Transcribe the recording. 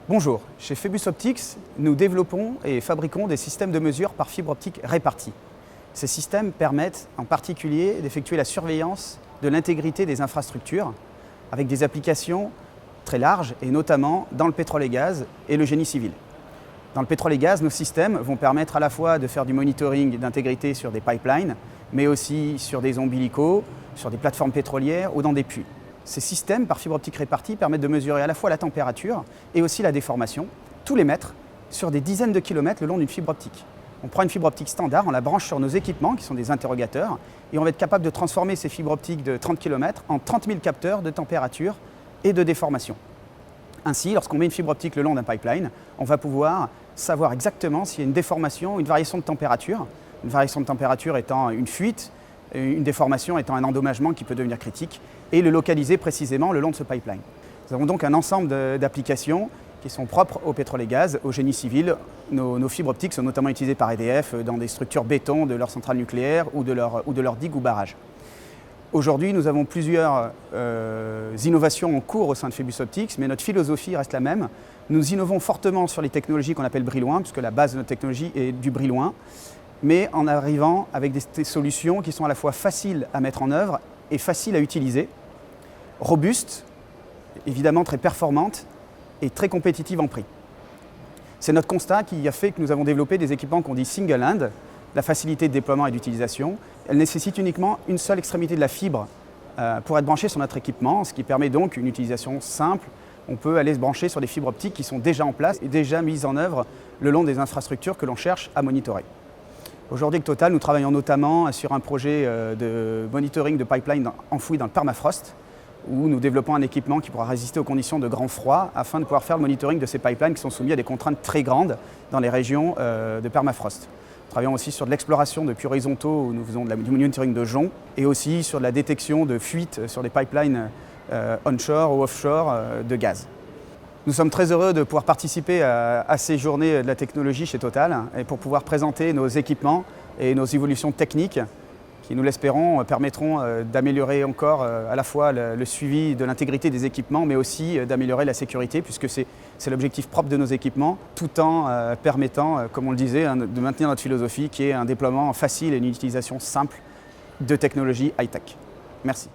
Bonjour, chez Phébus Optics, nous développons et fabriquons des systèmes de mesure par fibre optique répartie. Ces systèmes permettent en particulier d'effectuer la surveillance de l'intégrité des infrastructures avec des applications très larges et notamment dans le pétrole et gaz et le génie civil. Dans le pétrole et gaz, nos systèmes vont permettre à la fois de faire du monitoring d'intégrité sur des pipelines, mais aussi sur des ombilicaux, sur des plateformes pétrolières ou dans des puits. Ces systèmes par fibre optique répartie permettent de mesurer à la fois la température et aussi la déformation, tous les mètres, sur des dizaines de kilomètres le long d'une fibre optique. On prend une fibre optique standard, on la branche sur nos équipements qui sont des interrogateurs et on va être capable de transformer ces fibres optiques de 30 km en 30 000 capteurs de température et de déformation. Ainsi, lorsqu'on met une fibre optique le long d'un pipeline, on va pouvoir savoir exactement s'il y a une déformation, une variation de température. Une variation de température étant une fuite, une déformation étant un endommagement qui peut devenir critique, et le localiser précisément le long de ce pipeline. Nous avons donc un ensemble d'applications qui sont propres au pétrole et gaz, au génie civil. Nos fibres optiques sont notamment utilisées par EDF dans des structures béton de leurs centrales nucléaires ou de leurs digues ou barrages. Aujourd'hui, nous avons plusieurs innovations en cours au sein de Phébus Optics, mais notre philosophie reste la même. Nous innovons fortement sur les technologies qu'on appelle bris-loin, puisque la base de notre technologie est du bris-loin, mais en arrivant avec des solutions qui sont à la fois faciles à mettre en œuvre et faciles à utiliser, robustes, évidemment très performantes et très compétitives en prix. C'est notre constat qui a fait que nous avons développé des équipements qu'on dit single hand, la facilité de déploiement et d'utilisation. Elle nécessite uniquement une seule extrémité de la fibre pour être branchée sur notre équipement, ce qui permet donc une utilisation simple. On peut aller se brancher sur des fibres optiques qui sont déjà en place et déjà mises en œuvre le long des infrastructures que l'on cherche à monitorer. Aujourd'hui, avec Total, nous travaillons notamment sur un projet de monitoring de pipeline enfoui dans le permafrost, où nous développons un équipement qui pourra résister aux conditions de grand froid afin de pouvoir faire le monitoring de ces pipelines qui sont soumis à des contraintes très grandes dans les régions de permafrost. Nous travaillons aussi sur de l'exploration de puits horizontaux où nous faisons du monitoring de joncs et aussi sur de la détection de fuites sur des pipelines onshore ou offshore de gaz. Nous sommes très heureux de pouvoir participer à ces journées de la technologie chez Total et pour pouvoir présenter nos équipements et nos évolutions techniques qui, nous l'espérons, permettront d'améliorer encore à la fois le suivi de l'intégrité des équipements, mais aussi d'améliorer la sécurité, puisque c'est l'objectif propre de nos équipements, tout en permettant, comme on le disait, de maintenir notre philosophie qui est un déploiement facile et une utilisation simple de technologies high-tech. Merci.